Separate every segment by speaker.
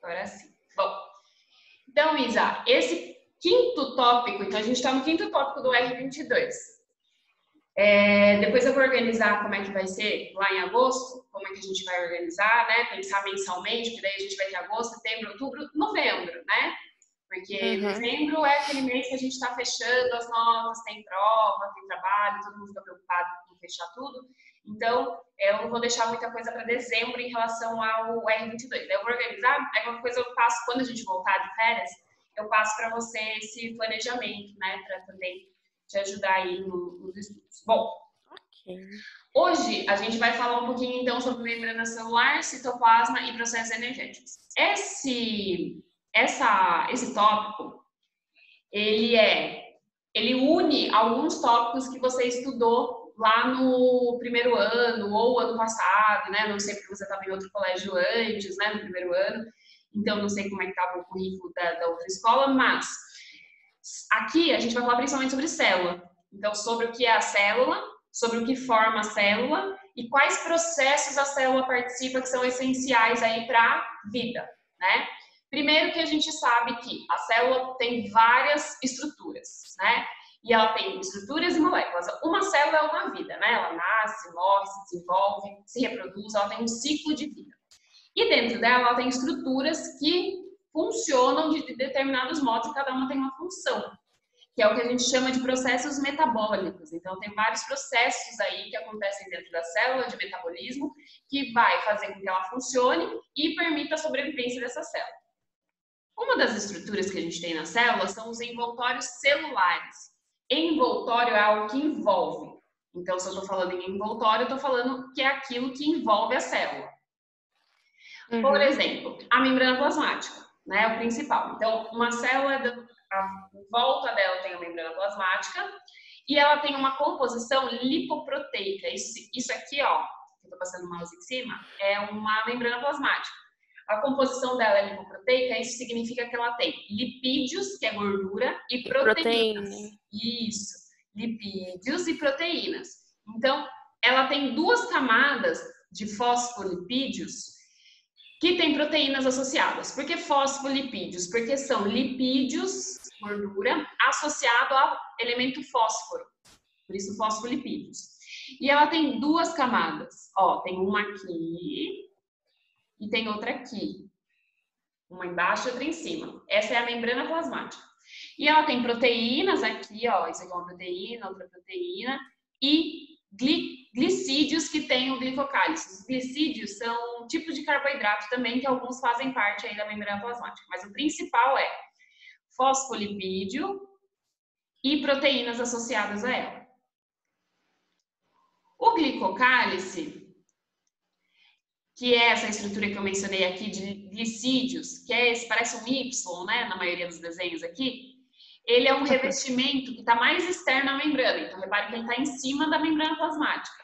Speaker 1: Agora sim. Bom, então, Isa, esse quinto tópico, então a gente está no quinto tópico do R22. Depois eu vou organizar como é que vai ser lá em agosto, como é que a gente vai organizar, né? Pensar mensalmente, porque daí a gente vai ter agosto, setembro, outubro, novembro, né? Porque dezembro é aquele mês que a gente está fechando as notas, tem prova, tem trabalho, todo mundo fica preocupado em fechar tudo. Então, eu não vou deixar muita coisa para dezembro em relação ao R22. Eu vou organizar, aí uma coisa eu passo, quando a gente voltar de férias, eu passo para você esse planejamento, né? Para também te ajudar aí nos estudos. Bom, hoje a gente vai falar um pouquinho então sobre membrana celular, citoplasma e processos energéticos. Esse tópico, ele une alguns tópicos que você estudou lá no primeiro ano ou ano passado, né? Não sei porque você estava em outro colégio antes, né? No primeiro ano, então não sei como é que estava o currículo da outra escola, mas aqui a gente vai falar principalmente sobre célula. Então, sobre o que é a célula, sobre o que forma a célula e quais processos a célula participa que são essenciais aí para a vida, né? Primeiro que a gente sabe que a célula tem várias estruturas, né? E ela tem estruturas e moléculas. Uma célula é uma vida, né? Ela nasce, morre, se desenvolve, se reproduz, ela tem um ciclo de vida. E dentro dela, ela tem estruturas que funcionam de determinados modos e cada uma tem uma função, que é o que a gente chama de processos metabólicos. Então, tem vários processos aí que acontecem dentro da célula de metabolismo que vai fazer com que ela funcione e permita a sobrevivência dessa célula. Uma das estruturas que a gente tem na célula são os envoltórios celulares. Envoltório é algo que envolve. Então, se eu estou falando em envoltório, eu estou falando que é aquilo que envolve a célula. Por exemplo, a membrana plasmática, né, é o principal. Então, uma célula, em volta dela tem a membrana plasmática e ela tem uma composição lipoproteica. Isso aqui, ó, que eu estou passando o mouse em cima, é uma membrana plasmática. A composição dela é lipoproteica, isso significa que ela tem lipídios, que é gordura, e proteínas. Isso, lipídios e proteínas. Então, ela tem duas camadas de fosfolipídios que tem proteínas associadas. Por que fosfolipídios? Porque são lipídios, gordura, associado ao elemento fósforo. Por isso, fosfolipídios. E ela tem duas camadas. Ó, tem uma aqui e tem outra aqui. Uma embaixo e outra em cima. Essa é a membrana plasmática. E ela tem proteínas aqui, ó. Isso aqui é uma proteína, outra proteína. E glicídios que têm o glicocálice. Os glicídios são um tipo de carboidrato também que alguns fazem parte aí da membrana plasmática, mas o principal é fosfolipídio e proteínas associadas a ela. O glicocálice, que é essa estrutura que eu mencionei aqui de glicídios, que é esse, parece um Y, né, na maioria dos desenhos aqui, ele é um revestimento que está mais externo à membrana. Então, repare que ele está em cima da membrana plasmática.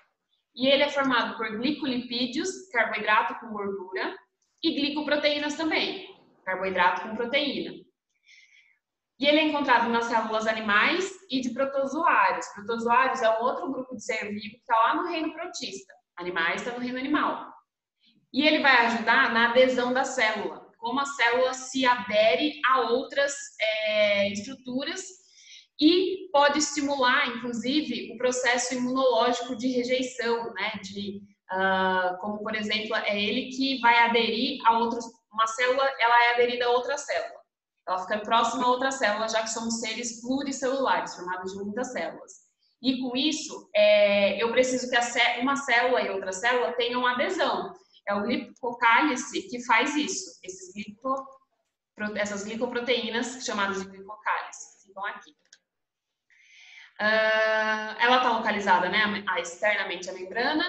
Speaker 1: E ele é formado por glicolipídios, carboidrato com gordura, e glicoproteínas também, carboidrato com proteína. E ele é encontrado nas células animais e de protozoários. Protozoários é um outro grupo de ser vivo que está lá no reino protista. Animais está no reino animal. E ele vai ajudar na adesão da célula, como a célula se adere a outras estruturas e pode estimular, inclusive, o processo imunológico de rejeição, né? Como, por exemplo, é ele que vai aderir a outros... Uma célula, ela é aderida a outra célula. Ela fica próxima a outra célula, já que somos seres pluricelulares, formados de muitas células. E com isso, eu preciso que uma célula e outra célula tenham adesão. É o glicocálice que faz isso. Essas glicoproteínas, chamadas de glicocálice, ficam aqui. Ela está localizada, né, externamente à membrana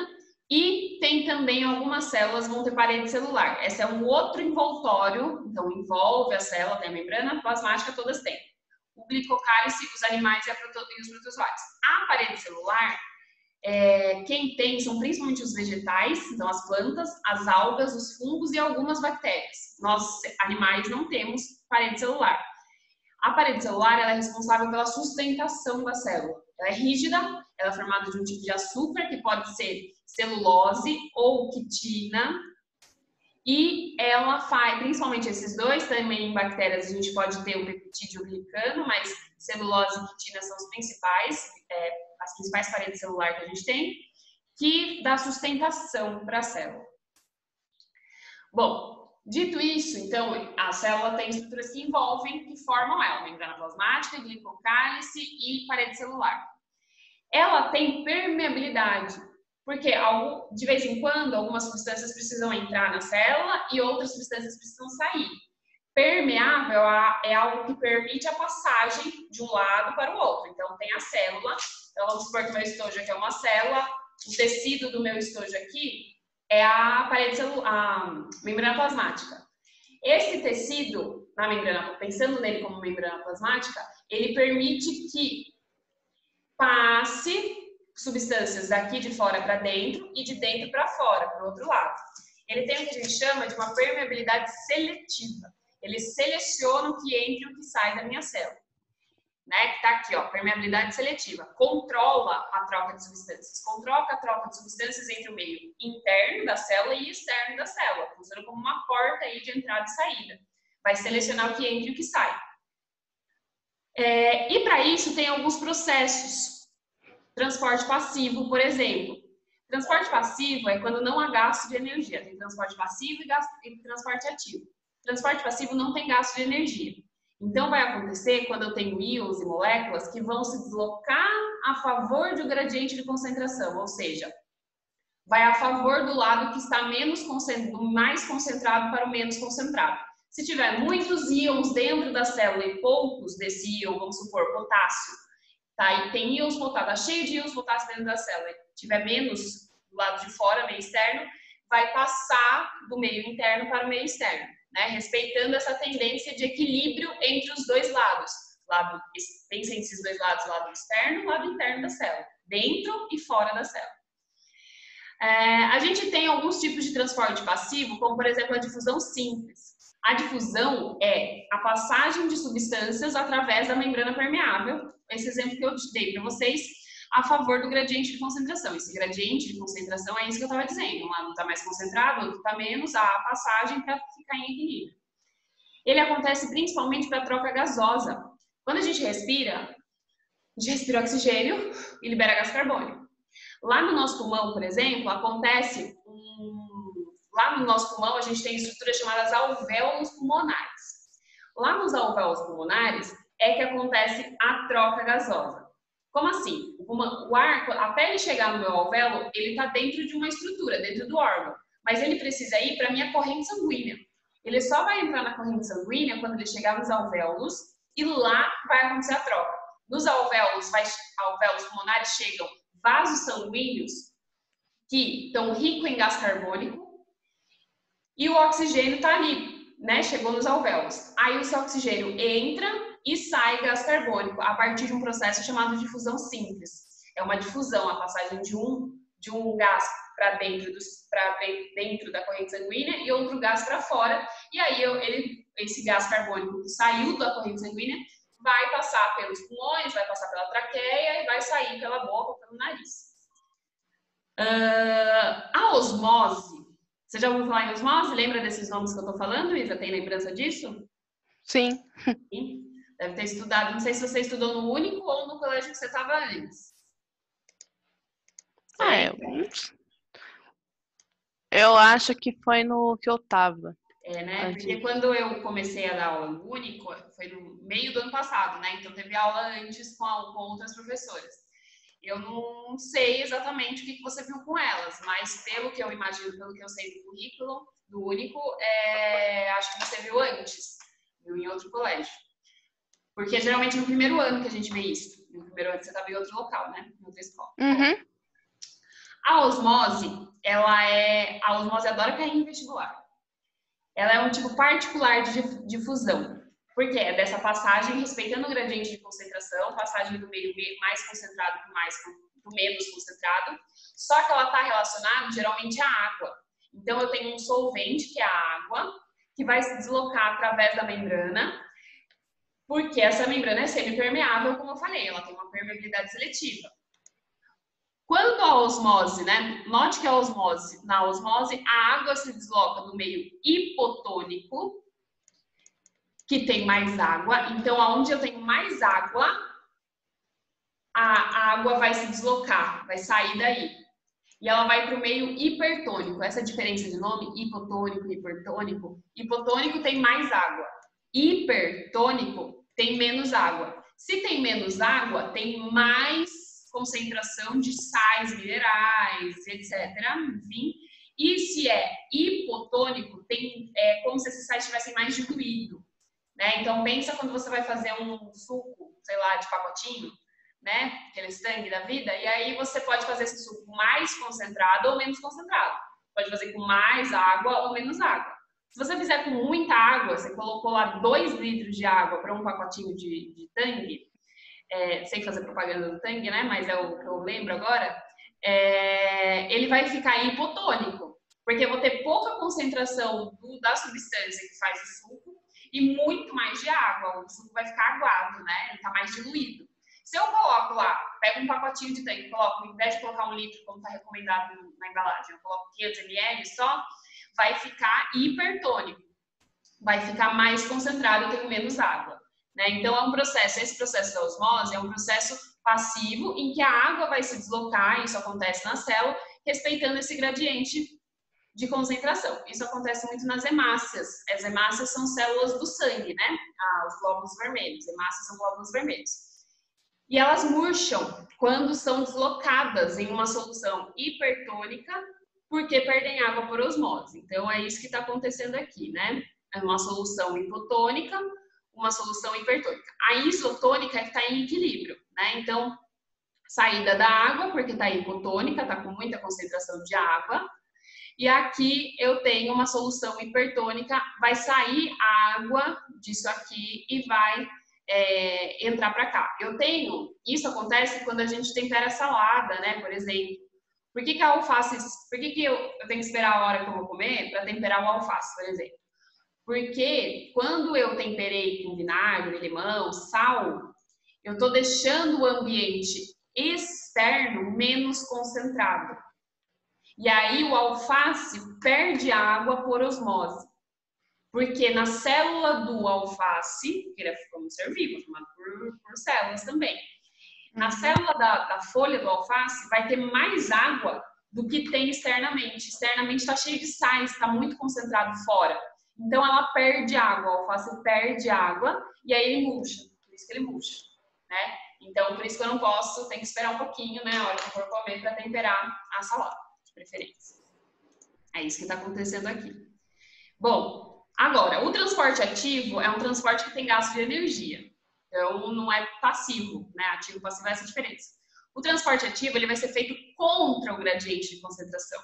Speaker 1: e tem também algumas células vão ter parede celular. Esse é um outro envoltório, então envolve a célula, tem a membrana plasmática, todas têm. O glicocálice, os animais e os protozoários. A parede celular, quem tem são principalmente os vegetais, então as plantas, as algas, os fungos e algumas bactérias. Nós, animais, não temos parede celular. A parede celular ela é responsável pela sustentação da célula. Ela é rígida, ela é formada de um tipo de açúcar, que pode ser celulose ou quitina, E ela faz, principalmente esses dois, também em bactérias a gente pode ter o peptídeo glicano, mas celulose e quitina são as principais paredes celulares que a gente tem, que dá sustentação para a célula. Bom, dito isso, então, a célula tem estruturas que envolvem, que formam ela, membrana plasmática, glicocálice e parede celular. Ela tem permeabilidade, porque de vez em quando algumas substâncias precisam entrar na célula e outras substâncias precisam sair. Permeável é algo que permite a passagem de um lado para o outro. Então, tem a célula. Então, vamos supor que o meu estojo aqui é uma célula. O tecido do meu estojo aqui é a membrana plasmática. Esse tecido, pensando nele como membrana plasmática, ele permite que passe substâncias daqui de fora para dentro e de dentro para fora, para o outro lado. Ele tem o que a gente chama de uma permeabilidade seletiva. Ele seleciona o que entra e o que sai da minha célula. Né? Que está aqui, ó, permeabilidade seletiva. Controla a troca de substâncias. Controla a troca de substâncias entre o meio interno da célula e externo da célula. Funciona como uma porta aí de entrada e saída. Vai selecionar o que entra e o que sai. E para isso tem alguns processos. Transporte passivo, por exemplo. Transporte passivo é quando não há gasto de energia. Tem transporte passivo e transporte ativo. Transporte passivo não tem gasto de energia. Então, vai acontecer quando eu tenho íons e moléculas que vão se deslocar a favor do gradiente de concentração, ou seja, vai a favor do lado que está do mais concentrado para o menos concentrado. Se tiver muitos íons dentro da célula e poucos desse íon, vamos supor, potássio, tá? E tem íons potássio, tá cheio de íons potássio dentro da célula, e tiver menos do lado de fora, meio externo, vai passar do meio interno para o meio externo, né? Respeitando essa tendência de equilíbrio entre os dois lados. Pensem nesses dois lados, lado externo e lado interno da célula, dentro e fora da célula. A gente tem alguns tipos de transporte passivo, como por exemplo a difusão simples. A difusão é a passagem de substâncias através da membrana permeável, esse exemplo que eu dei para vocês, a favor do gradiente de concentração. Esse gradiente de concentração é isso que eu estava dizendo. Um lado está mais concentrado, o outro está menos, a passagem para ficar em equilíbrio. Ele acontece principalmente para a troca gasosa. Quando a gente respira oxigênio e libera gás carbônico. Lá no nosso pulmão, por exemplo, lá no nosso pulmão a gente tem estruturas chamadas alvéolos pulmonares. Lá nos alvéolos pulmonares é que acontece a troca gasosa. Como assim? O ar, até ele chegar no meu alvéolo, ele está dentro de uma estrutura, dentro do órgão. Mas ele precisa ir para a minha corrente sanguínea. Ele só vai entrar na corrente sanguínea quando ele chegar nos alvéolos e lá vai acontecer a troca. Nos alvéolos pulmonares chegam vasos sanguíneos que estão ricos em gás carbônico e o oxigênio está ali, né? Chegou nos alvéolos. Aí o seu oxigênio entra e sai gás carbônico a partir de um processo chamado difusão simples. É uma difusão, a passagem de um gás para dentro da corrente sanguínea e outro gás para fora. E aí esse gás carbônico que saiu da corrente sanguínea vai passar pelos pulmões, vai passar pela traqueia e vai sair pela boca, pelo nariz. A osmose. Você já ouviu falar em osmose? Lembra desses nomes que eu estou falando, Isa? Tem lembrança disso?
Speaker 2: Sim.
Speaker 1: Sim. Deve ter estudado. Não sei se você estudou no Único ou no colégio que você estava antes.
Speaker 2: Eu acho que foi no que eu estava.
Speaker 1: Né? Antes. Porque quando eu comecei a dar aula no Único, foi no meio do ano passado, né? Então teve aula antes com outras professoras. Eu não sei exatamente o que você viu com elas, mas pelo que eu imagino, pelo que eu sei do currículo do Único, acho que você viu antes, viu em outro colégio. Porque geralmente no primeiro ano que a gente vê isso. No primeiro ano você estava em outro local, né? Em outra escola.
Speaker 2: Uhum.
Speaker 1: A osmose, a osmose adora cair em vestibular. Ela é um tipo particular de difusão. Porque é dessa passagem, respeitando o gradiente de concentração, passagem do meio mais concentrado para o menos concentrado, só que ela está relacionada geralmente à água. Então, eu tenho um solvente, que é a água, que vai se deslocar através da membrana, porque essa membrana é semipermeável, como eu falei, ela tem uma permeabilidade seletiva. Quanto à osmose, né? Note que na osmose, a água se desloca do meio hipotônico, que tem mais água. Então, aonde eu tenho mais água, a água vai se deslocar, vai sair daí. E ela vai para o meio hipertônico. Essa diferença de nome, hipotônico e hipertônico. Hipotônico tem mais água. Hipertônico tem menos água. Se tem menos água, tem mais concentração de sais minerais, etc. Enfim. E se é hipotônico, é como se esses sais estivessem mais diluídos. Né? Então, pensa quando você vai fazer um suco, sei lá, de pacotinho, né? Aquele Tang da vida, e aí você pode fazer esse suco mais concentrado ou menos concentrado. Pode fazer com mais água ou menos água. Se você fizer com muita água, você colocou lá 2 litros de água para um pacotinho de Tang, sem fazer propaganda do Tang, né? Mas é o que eu lembro agora, ele vai ficar hipotônico, porque eu vou ter pouca concentração da substância que faz o suco e muito mais de água. O suco vai ficar aguado, né? Ele está mais diluído. Se eu coloco lá, pego um pacotinho de Tang, coloco, ao invés de colocar 1 litro, como está recomendado na embalagem, eu coloco 500 ml só, vai ficar hipertônico. Vai ficar mais concentrado, eu tenho menos água. Né? Então, é um processo, esse processo da osmose é um processo passivo em que a água vai se deslocar, isso acontece na célula, respeitando esse gradiente de concentração. Isso acontece muito nas hemácias. As hemácias são células do sangue, né? Os glóbulos vermelhos. Hemácias são glóbulos vermelhos. E elas murcham quando são deslocadas em uma solução hipertônica, porque perdem água por osmose. Então, é isso que está acontecendo aqui, né? É uma solução hipotônica, uma solução hipertônica. A isotônica é que está em equilíbrio, né? Então, saída da água, porque está hipotônica, está com muita concentração de água. E aqui eu tenho uma solução hipertônica, vai sair a água disso aqui e vai entrar para cá. Isso acontece quando a gente tempera salada, né? Por exemplo. Por que a alface, por que eu tenho que esperar a hora que eu vou comer para temperar o alface, por exemplo? Porque quando eu temperei com vinagre, limão, sal, eu estou deixando o ambiente externo menos concentrado. E aí o alface perde água por osmose. Porque na célula do alface, que ele é como um ser vivo, formado por células também. Na célula da folha do alface vai ter mais água do que tem externamente. Externamente está cheio de sais, está muito concentrado fora. Então ela perde água, o alface perde água e aí ele murcha. Por isso que ele murcha, né? Então por isso que eu não posso, tem que esperar um pouquinho, né? A hora que eu for comer para temperar a salada, de preferência. É isso que está acontecendo aqui. Bom, agora, o transporte ativo é um transporte que tem gasto de energia. Então, não é passivo, né? Ativo e passivo é essa diferença. O transporte ativo ele vai ser feito contra o gradiente de concentração.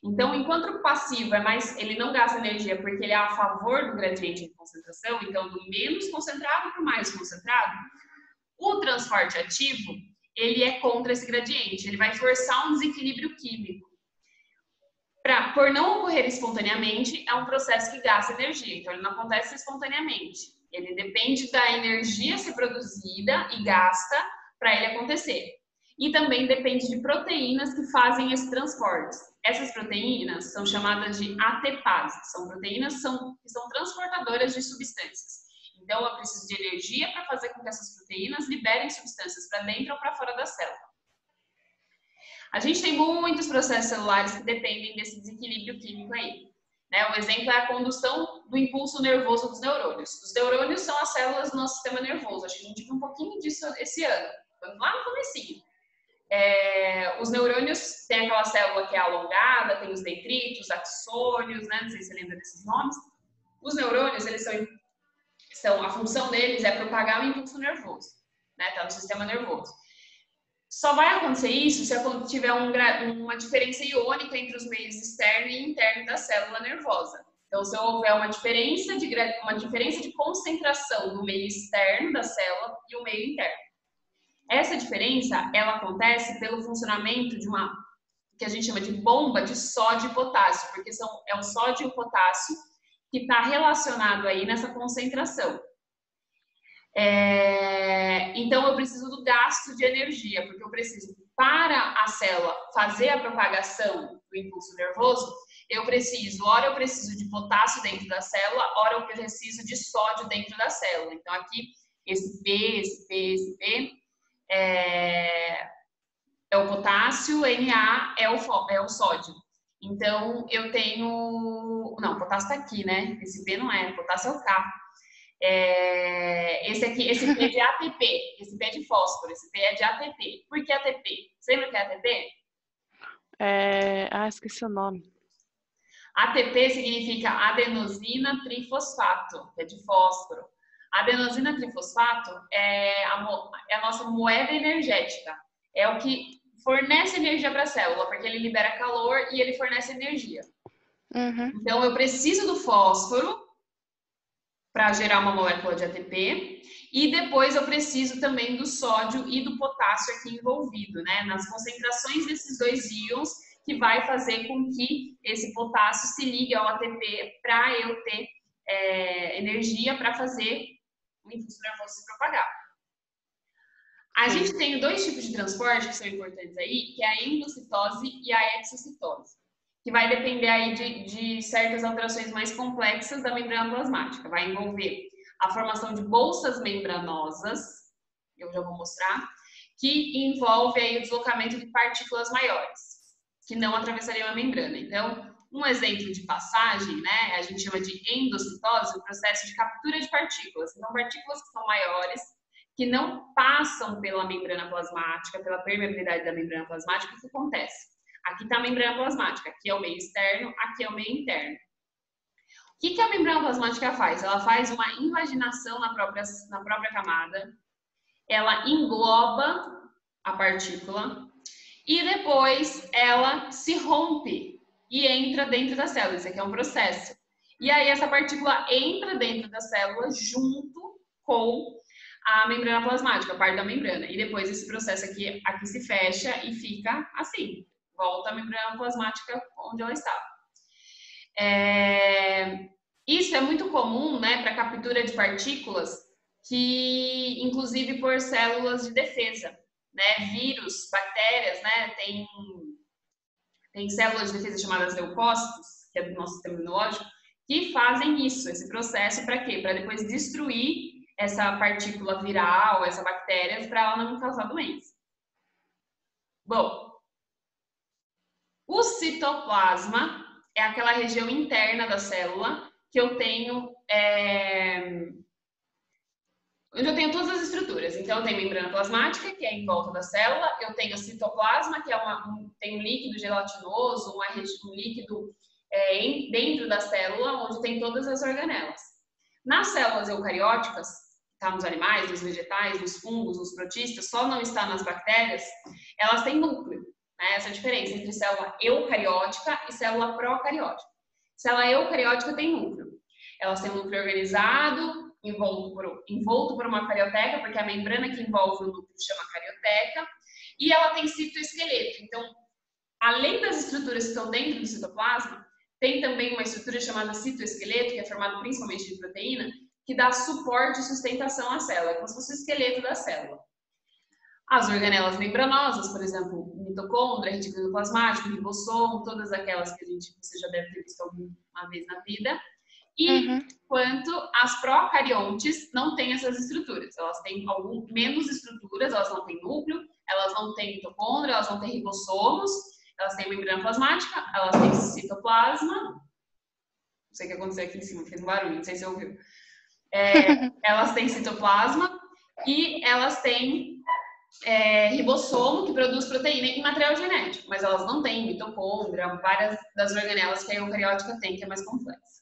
Speaker 1: Então, enquanto o passivo ele não gasta energia porque ele é a favor do gradiente de concentração, então do menos concentrado para o mais concentrado, o transporte ativo ele é contra esse gradiente, ele vai forçar um desequilíbrio químico. Por não ocorrer espontaneamente, é um processo que gasta energia, então ele não acontece espontaneamente. Ele depende da energia ser produzida e gasta para ele acontecer. E também depende de proteínas que fazem esse transporte. Essas proteínas são chamadas de ATPase. São proteínas que são transportadoras de substâncias. Então, eu preciso de energia para fazer com que essas proteínas liberem substâncias para dentro ou para fora da célula. A gente tem muitos processos celulares que dependem desse desequilíbrio químico aí. Né? O exemplo é a condução do impulso nervoso dos neurônios. Os neurônios são as células do nosso sistema nervoso. Acho que a gente viu um pouquinho disso esse ano, lá no comecinho. Os neurônios têm aquela célula que é alongada, tem os dendritos, axônios, né? Não sei se você lembra desses nomes. Os neurônios, a função deles é propagar o impulso nervoso, né? Tá no sistema nervoso. Só vai acontecer isso se tiver uma diferença iônica entre os meios externo e interno da célula nervosa. Então, se houver uma diferença de concentração do meio externo da célula e o meio interno. Essa diferença, ela acontece pelo funcionamento de uma, que a gente chama de bomba de sódio e potássio, porque é o sódio e o potássio que está relacionado aí nessa concentração. Então, eu preciso do gasto de energia, porque eu preciso, para a célula fazer a propagação do impulso nervoso, ora eu preciso de potássio dentro da célula, ora eu preciso de sódio dentro da célula. Então, aqui, esse P é o potássio, Na é o sódio. Então, eu tenho... Não, potássio está aqui, né? Esse P não é, potássio é o K. Esse P é de ATP, esse P é de fósforo, esse P é de ATP. Por que ATP? Você lembra o que é ATP?
Speaker 2: Esqueci o nome.
Speaker 1: ATP significa adenosina trifosfato, que é de fósforo. Adenosina trifosfato é a nossa moeda energética. É o que fornece energia para a célula, porque ele libera calor e ele fornece energia. Então, eu preciso do fósforo para gerar uma molécula de ATP, e depois eu preciso também do sódio e do potássio aqui envolvido, né? Nas concentrações desses dois íons, que vai fazer com que esse potássio se ligue ao ATP para eu ter energia para fazer o impulso nervoso se propagar. A gente tem dois tipos de transporte que são importantes aí, que é a endocitose e a exocitose, que vai depender aí de certas alterações mais complexas da membrana plasmática. Vai envolver a formação de bolsas membranosas, eu já vou mostrar, que envolve aí o deslocamento de partículas maiores, que não atravessariam a membrana. Então, um exemplo de passagem, né, a gente chama de endocitose, o processo de captura de partículas. Então, partículas que são maiores, que não passam pela membrana plasmática, pela permeabilidade da membrana plasmática, o que acontece? Aqui está a membrana plasmática, aqui é o meio externo, aqui é o meio interno. O que a membrana plasmática faz? Ela faz uma invaginação na própria camada, ela engloba a partícula e depois ela se rompe e entra dentro da célula. Isso aqui é um processo. E aí essa partícula entra dentro da célula junto com a membrana plasmática, a parte da membrana. E depois esse processo aqui se fecha e fica assim. Volta a membrana plasmática onde ela estava. Isso é muito comum, né, para captura de partículas, que inclusive por células de defesa, né, vírus, bactérias, né, tem células de defesa chamadas leucócitos, que é do nosso sistema imunológico, que fazem isso, esse processo para quê? Para depois destruir essa partícula viral, essa bactéria, para ela não causar doença. Bom, o citoplasma é aquela região interna da célula que eu tenho, onde eu tenho todas as estruturas. Então, eu tenho membrana plasmática, que é em volta da célula, eu tenho citoplasma, que tem um líquido gelatinoso, um líquido dentro da célula, onde tem todas as organelas. Nas células eucarióticas, está nos animais, nos vegetais, nos fungos, nos protistas, só não está nas bactérias, elas têm núcleo. Essa é a diferença entre célula eucariótica e célula procariótica. Célula eucariótica tem núcleo. Elas têm um núcleo organizado, envolto por uma carioteca, porque a membrana que envolve o núcleo chama carioteca, e ela tem citoesqueleto. Então, além das estruturas que estão dentro do citoplasma, tem também uma estrutura chamada citoesqueleto, que é formado principalmente de proteína, que dá suporte e sustentação à célula, é como se fosse o esqueleto da célula. As organelas membranosas, por exemplo, mitocôndria, retículo plasmático, ribossomo, todas aquelas que você já deve ter visto alguma vez na vida. E quanto as procariontes não têm essas estruturas, elas têm menos estruturas, elas não têm núcleo, elas não têm mitocôndria, elas não têm ribossomos, elas têm membrana plasmática, elas têm citoplasma. Não sei o que aconteceu aqui em cima, fez um barulho, não sei se você ouviu. Elas têm citoplasma e elas têm ribossomo, que produz proteína e material genético, mas elas não têm mitocôndria, várias das organelas que a eucariótica tem, que é mais complexa.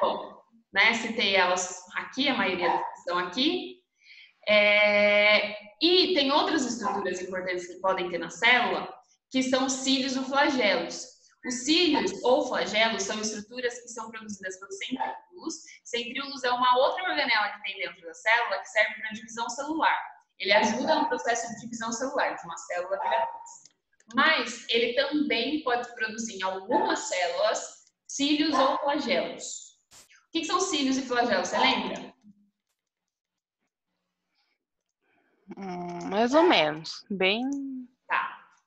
Speaker 1: Bom, né, citei elas aqui, a maioria estão aqui. E tem outras estruturas importantes que podem ter na célula, que são os cílios ou flagelos. Os cílios ou flagelos são estruturas que são produzidas pelos centríolos. Centríolos é uma outra organela que tem dentro da célula que serve para divisão celular. Ele ajuda no processo de divisão celular de uma célula para outra. Mas ele também pode produzir em algumas células cílios ou flagelos. O que são cílios e flagelos? Você lembra?
Speaker 2: Mais ou menos. Bem...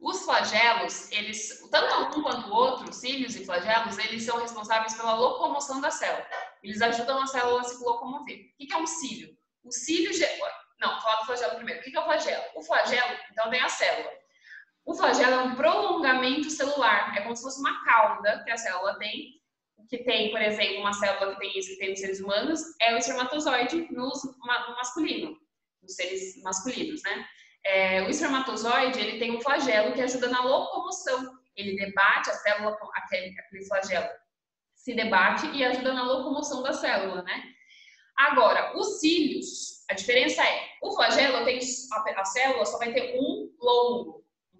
Speaker 1: Os flagelos, eles, tanto um quanto o outro, cílios e flagelos, eles são responsáveis pela locomoção da célula. Eles ajudam a célula a se locomover. O que é um cílio? O cílio... Não, vou falar do flagelo primeiro. O que é o flagelo? O flagelo, então, tem a célula. O flagelo é um prolongamento celular. É como se fosse uma cauda que a célula tem, que tem, por exemplo, uma célula que tem isso que tem nos seres humanos, é o espermatozoide no masculino, nos seres masculinos, né? O espermatozoide, ele tem um flagelo que ajuda na locomoção. Ele debate a célula, aquele flagelo se debate e ajuda na locomoção da célula, né? Agora, os cílios, a diferença é, o flagelo tem, a célula só vai ter um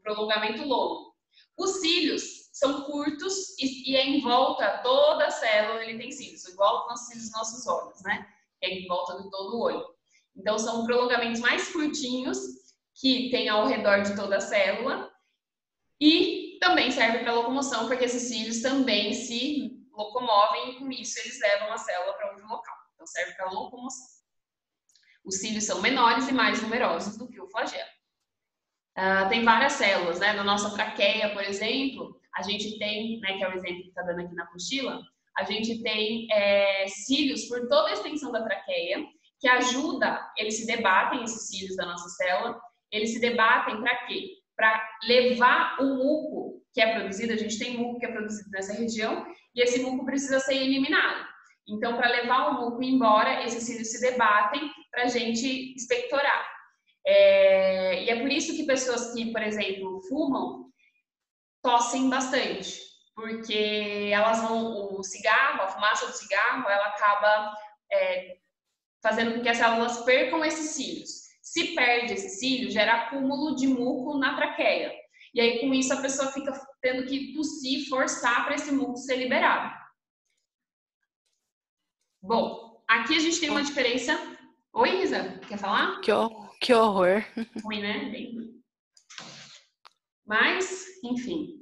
Speaker 1: prolongamento longo. Os cílios são curtos e é em volta, toda a célula ele tem cílios, igual os cílios dos nossos olhos, né? É em volta de todo o olho. Então, são prolongamentos mais curtinhos que tem ao redor de toda a célula e também serve para locomoção, porque esses cílios também se locomovem e com isso eles levam a célula para outro local. Então, serve para locomoção. Os cílios são menores e mais numerosos do que o flagelo. Tem várias células, né? Na nossa traqueia, por exemplo, a gente tem, né, que é o exemplo que está dando aqui na apostila, a gente tem cílios por toda a extensão da traqueia, que ajuda, eles se debatem, esses cílios da nossa célula, eles se debatem para quê? Para levar o muco que é produzido, a gente tem muco que é produzido nessa região, e esse muco precisa ser eliminado. Então, para levar o muco embora, esses cílios se debatem para a gente expectorar. E é por isso que pessoas que, por exemplo, fumam, tossem bastante, porque elas vão, o cigarro, a fumaça do cigarro, ela acaba fazendo com que as células percam esses cílios. Se perde esse cílio, gera acúmulo de muco na traqueia. E aí, com isso, a pessoa fica tendo que tossir, forçar para esse muco ser liberado. Bom, aqui a gente tem uma diferença... Oi, Isa, quer falar?
Speaker 2: Que horror.
Speaker 1: Ruim, né? Bem ruim. Mas, enfim.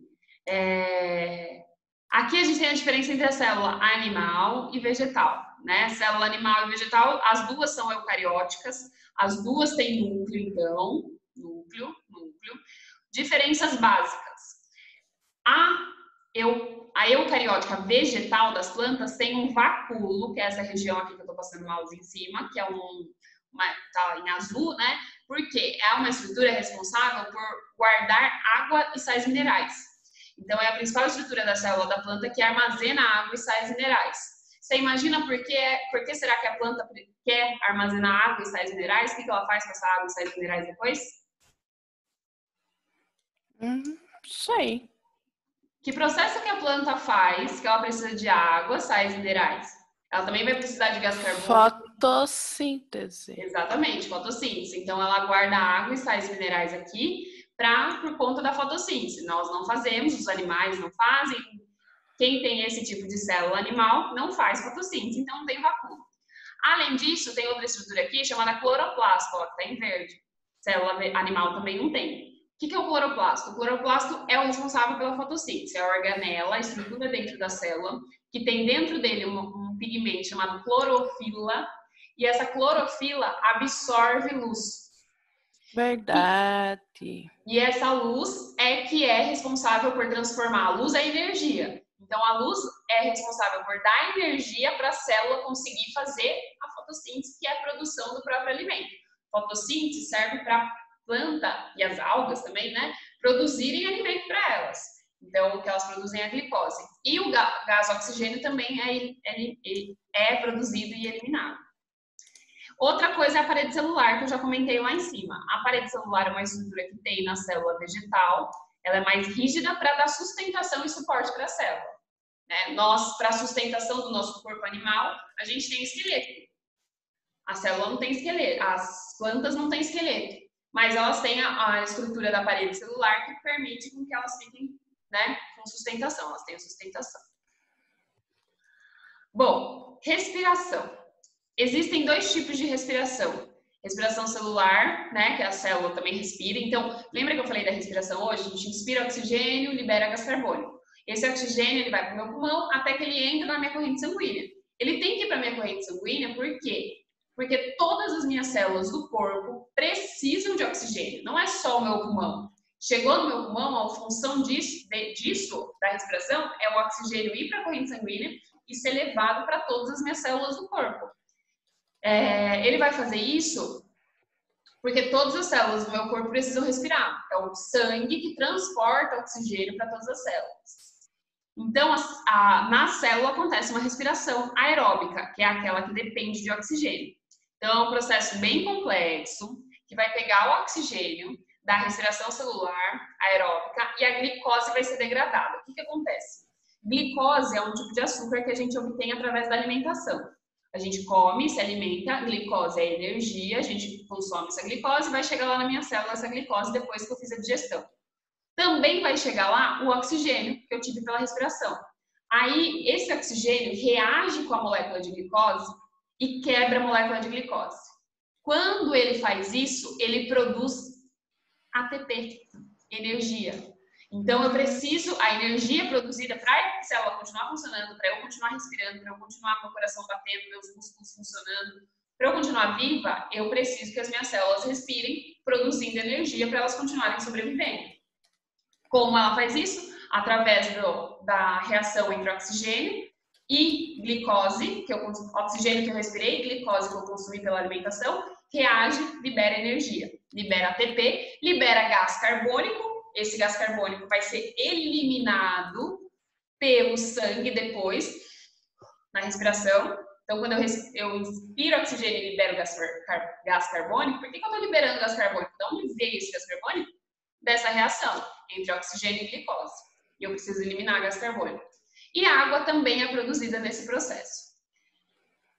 Speaker 1: Aqui a gente tem a diferença entre a célula animal e vegetal, né? Célula animal e vegetal, as duas são eucarióticas, as duas têm núcleo, então, núcleo. Diferenças básicas. A eucariótica vegetal das plantas tem um vacúolo, que é essa região aqui que eu estou passando o mouse em cima, que é tá em azul, né? Porque é uma estrutura responsável por guardar água e sais minerais. Então, é a principal estrutura da célula da planta que armazena água e sais minerais. Você imagina por que será que a planta quer armazenar água e sais minerais? O que ela faz com essa água e sais minerais depois?
Speaker 2: Sei.
Speaker 1: Que processo que a planta faz que ela precisa de água, sais minerais? Ela também vai precisar de gás carbônico.
Speaker 2: Fotossíntese.
Speaker 1: Exatamente, fotossíntese. Então, ela guarda água e sais minerais aqui por conta da fotossíntese. Nós não fazemos, os animais não fazem. Quem tem esse tipo de célula animal não faz fotossíntese, então não tem vacúolo. Além disso, tem outra estrutura aqui chamada cloroplasto, ó, que está em verde. Célula animal também não tem. O que é o cloroplasto? O cloroplasto é o responsável pela fotossíntese, é a organela, a estrutura dentro da célula, que tem dentro dele um pigmento chamado clorofila, e essa clorofila absorve luz.
Speaker 2: Verdade.
Speaker 1: E essa luz que é responsável por transformar. A luz é energia. Então, a luz é responsável por dar energia para a célula conseguir fazer a fotossíntese, que é a produção do próprio alimento. Fotossíntese serve para a planta e as algas também, né, produzirem alimento para elas. Então, o que elas produzem é a glicose. E o gás oxigênio também é produzido e eliminado. Outra coisa é a parede celular, que eu já comentei lá em cima. A parede celular é uma estrutura que tem na célula vegetal. Ela é mais rígida para dar sustentação e suporte para a célula. Nós, para a sustentação do nosso corpo animal, a gente tem esqueleto. A célula não tem esqueleto, as plantas não têm esqueleto, mas elas têm a estrutura da parede celular que permite com que elas fiquem, né, com sustentação, elas têm sustentação. Bom, respiração. Existem dois tipos de respiração. Respiração celular, né, que a célula também respira. Então, lembra que eu falei da respiração hoje? A gente inspira oxigênio, libera gás carbônico. Esse oxigênio ele vai para o meu pulmão até que ele entra na minha corrente sanguínea. Ele tem que ir para a minha corrente sanguínea, por quê? Porque todas as minhas células do corpo precisam de oxigênio. Não é só o meu pulmão. Chegou no meu pulmão, a função disso, da respiração, é o oxigênio ir para a corrente sanguínea e ser levado para todas as minhas células do corpo. Ele vai fazer isso porque todas as células do meu corpo precisam respirar. É o sangue que transporta oxigênio para todas as células. Então, na célula acontece uma respiração aeróbica, que é aquela que depende de oxigênio. Então, é um processo bem complexo, que vai pegar o oxigênio da respiração celular aeróbica e a glicose vai ser degradada. O que acontece? Glicose é um tipo de açúcar que a gente obtém através da alimentação. A gente come, se alimenta, glicose é energia, a gente consome essa glicose, vai chegar lá na minha célula essa glicose depois que eu fiz a digestão. Também vai chegar lá o oxigênio que eu tive pela respiração. Aí, esse oxigênio reage com a molécula de glicose e quebra a molécula de glicose. Quando ele faz isso, ele produz ATP, energia. Então, eu preciso, a energia produzida para a célula continuar funcionando, para eu continuar respirando, para eu continuar meu coração batendo, meus músculos funcionando, para eu continuar viva, eu preciso que as minhas células respirem, produzindo energia para elas continuarem sobrevivendo. Como ela faz isso? Através da reação entre oxigênio e glicose, oxigênio que eu respirei, glicose que eu consumi pela alimentação, reage, libera energia, libera ATP, libera gás carbônico. Esse gás carbônico vai ser eliminado pelo sangue depois, na respiração. Então, quando eu inspiro oxigênio e libero gás carbônico, por que eu estou liberando gás carbônico? De onde veio esse gás carbônico? Dessa reação entre oxigênio e glicose. E eu preciso eliminar gás carbônico. E a água também é produzida nesse processo.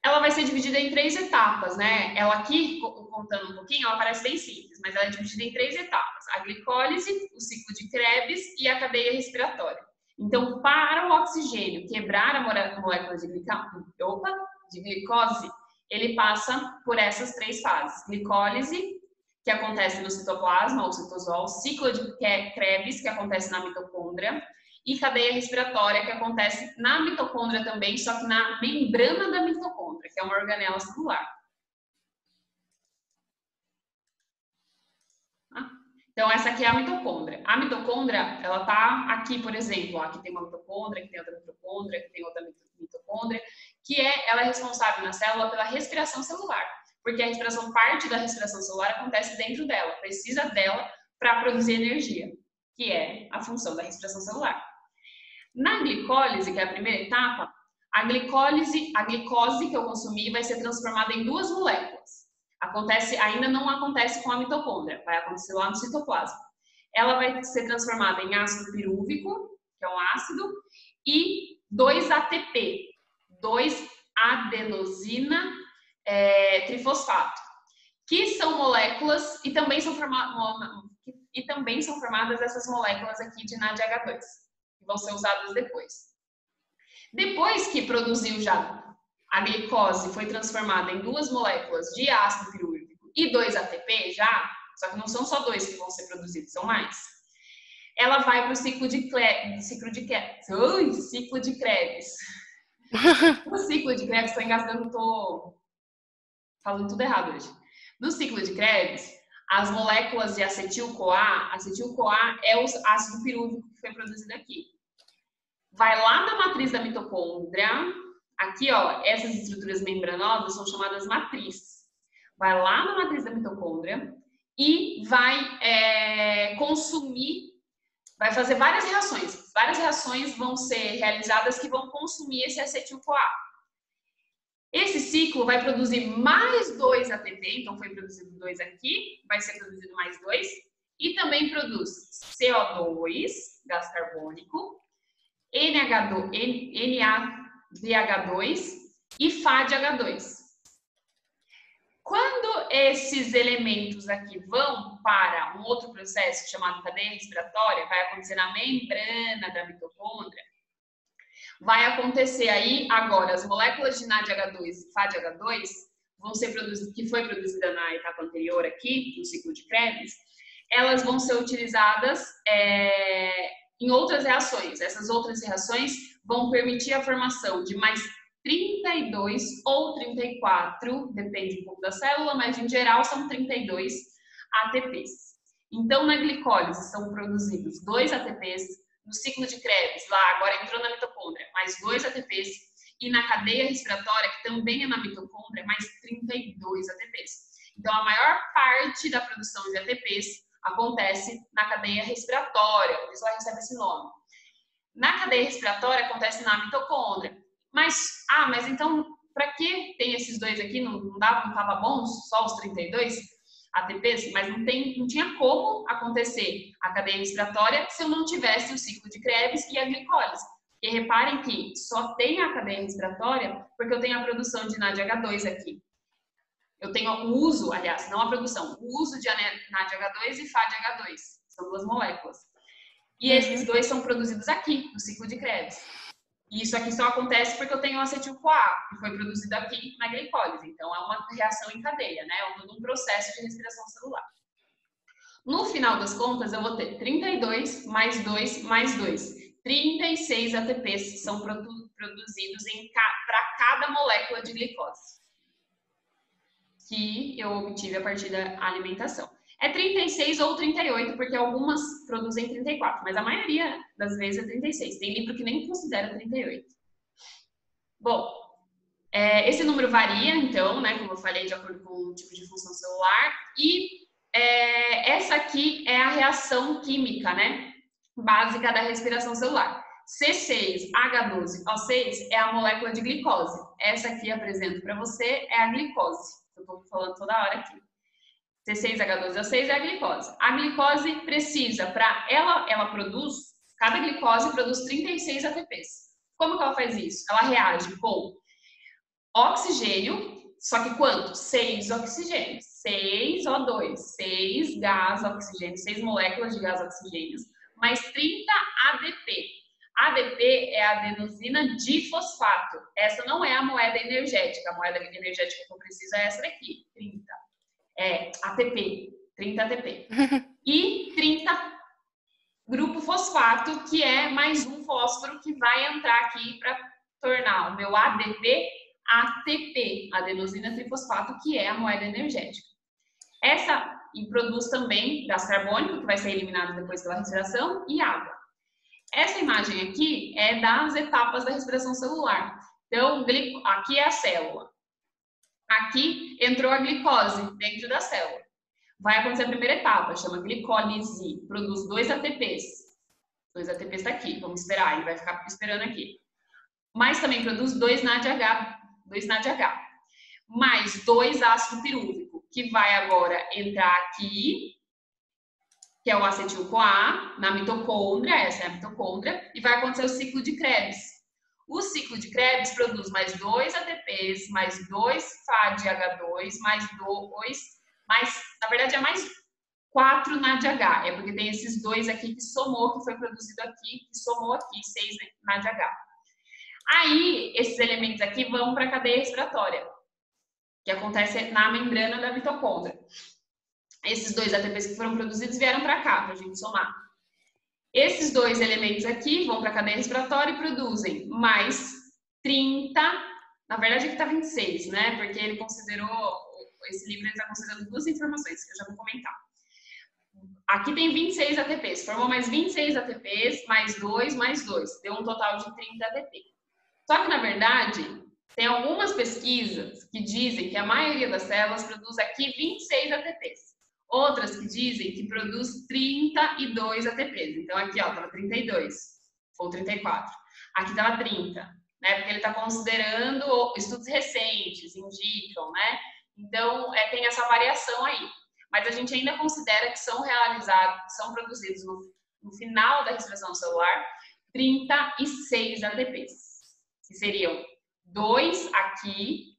Speaker 1: Ela vai ser dividida em 3 etapas, né? Ela aqui, contando um pouquinho, ela parece bem simples, mas ela é dividida em 3 etapas. A glicólise, o ciclo de Krebs e a cadeia respiratória. Então, para o oxigênio quebrar a molécula de glicose, ele passa por essas 3 fases. Glicólise, que acontece no citoplasma ou citosol, ciclo de Krebs, que acontece na mitocôndria, e cadeia respiratória, que acontece na mitocôndria também, só que na membrana da mitocôndria, que é uma organela celular. Então, essa aqui é a mitocôndria. A mitocôndria, ela tá aqui, por exemplo, aqui tem uma mitocôndria, aqui tem outra mitocôndria, aqui tem outra mitocôndria, ela é responsável na célula pela respiração celular, porque a respiração, parte da respiração celular acontece dentro dela, precisa dela para produzir energia, que é a função da respiração celular. Na glicólise, que é a primeira etapa, a glicose que eu consumi vai ser transformada em 2 moléculas. Ainda não acontece com a mitocôndria, vai acontecer lá no citoplasma. Ela vai ser transformada em ácido pirúvico, que é um ácido, e 2 ATP, 2-adenosina trifosfato, que são moléculas e também são formadas essas moléculas aqui de NADH2. Vão ser usadas depois. Depois que produziu já a glicose, foi transformada em 2 moléculas de ácido pirúvico e 2 ATP só que não são só 2 que vão ser produzidos, são mais. Ela vai para o ciclo de Krebs. O ciclo de Krebs, estou engasgando, estou falando tudo errado hoje. No ciclo de Krebs, as moléculas de acetil-CoA é o ácido pirúvico que foi produzido aqui. Vai lá na matriz da mitocôndria, aqui ó, essas estruturas membranosas são chamadas matriz. Vai lá na matriz da mitocôndria e vai consumir, vai fazer várias reações. Várias reações vão ser realizadas que vão consumir esse acetil-CoA. Esse ciclo vai produzir mais 2 ATP, então foi produzido 2 aqui, vai ser produzido mais 2, e também produz CO2, gás carbônico, NADH2 e FADH2. Quando esses elementos aqui vão para um outro processo chamado cadeia respiratória, vai acontecer na membrana da mitocôndria, vai acontecer aí agora as moléculas de NADH2 e FADH2 vão ser produzidas, que foi produzida na etapa anterior aqui, no ciclo de Krebs, elas vão ser utilizadas em outras reações. Essas outras reações vão permitir a formação de mais 32 ou 34, depende um pouco da célula, mas em geral são 32 ATPs. Então, na glicólise são produzidos 2 ATPs, no ciclo de Krebs, lá agora entrou na mitocôndria, mais 2 ATPs, e na cadeia respiratória, que também é na mitocôndria, mais 32 ATPs. Então, a maior parte da produção de ATPs acontece na cadeia respiratória, por isso ela recebe esse nome. Na cadeia respiratória acontece na mitocôndria. Mas então, para que tem esses dois aqui? Não estava bom só os 32 ATPs? Mas não tinha como acontecer a cadeia respiratória se eu não tivesse o ciclo de Krebs e a glicólise. E reparem que só tem a cadeia respiratória porque eu tenho a produção de NADH2 aqui. Eu tenho o uso, aliás, não a produção, o uso de NADH2 e FADH2. São duas moléculas. E esses dois são produzidos aqui, no ciclo de Krebs. E isso aqui só acontece porque eu tenho o acetil-CoA, que foi produzido aqui na glicólise. Então, é uma reação em cadeia, né? É todo um processo de respiração celular. No final das contas, eu vou ter 32 mais 2 mais 2. 36 ATPs são produzidos para cada molécula de glicose que eu obtive a partir da alimentação. É 36 ou 38, porque algumas produzem 34, mas a maioria das vezes é 36. Tem livro que nem considera 38. Bom, esse número varia, então, né, como eu falei, de acordo com o tipo de função celular. E essa aqui é a reação química, né, básica da respiração celular. C6H12O6 é a molécula de glicose. Essa aqui apresento para você é a glicose. Eu estou falando toda hora aqui. C6H12O6 é a glicose. A glicose precisa, ela produz, cada glicose produz 36 ATPs. Como que ela faz isso? Ela reage com oxigênio, só que quanto? 6 oxigênios. 6 O2, 6 gás oxigênio, 6 moléculas de gás oxigênio, mais 30 ADP. ADP é a adenosina difosfato. Essa não é a moeda energética. A moeda energética que eu preciso é essa daqui, 30. ATP, 30 ATP. E 30 grupo fosfato, que é mais um fósforo que vai entrar aqui para tornar o meu ADP ATP, adenosina trifosfato, que é a moeda energética. Essa produz também gás carbônico, que vai ser eliminado depois pela respiração, e água. Essa imagem aqui é das etapas da respiração celular. Então, aqui é a célula. Aqui entrou a glicose dentro da célula. Vai acontecer a primeira etapa, chama glicólise. Produz 2 ATPs. 2 ATPs está aqui, vamos esperar, ele vai ficar esperando aqui. Mas também produz 2 NADH, mais 2 ácido pirúvico, que vai agora entrar aqui, que é o acetil-CoA, na mitocôndria, essa é a mitocôndria, e vai acontecer o ciclo de Krebs. O ciclo de Krebs produz mais 2 ATPs, mais 2 FADH2, na verdade é mais 4 NADH, é porque tem esses dois aqui que somou, que foi produzido aqui, que somou aqui, 6 NADH. Aí, esses elementos aqui vão para a cadeia respiratória, que acontece na membrana da mitocôndria. Esses 2 ATPs que foram produzidos vieram para cá, para a gente somar. Esses 2 elementos aqui vão para a cadeia respiratória e produzem mais 30, na verdade aqui está 26, né? Porque ele considerou, esse livro está considerando 2 informações que eu já vou comentar. Aqui tem 26 ATPs, formou mais 26 ATPs, mais 2, deu um total de 30 ATP. Só que, na verdade, tem algumas pesquisas que dizem que a maioria das células produz aqui 26 ATPs. Outras que dizem que produz 32 ATPs. Então, aqui, ó, estava 32 ou 34. Aqui estava 30, né? Porque ele está considerando estudos recentes, indicam, né? Então, tem essa variação aí. Mas a gente ainda considera que são produzidos no final da respiração celular 36 ATPs. Que seriam 2 aqui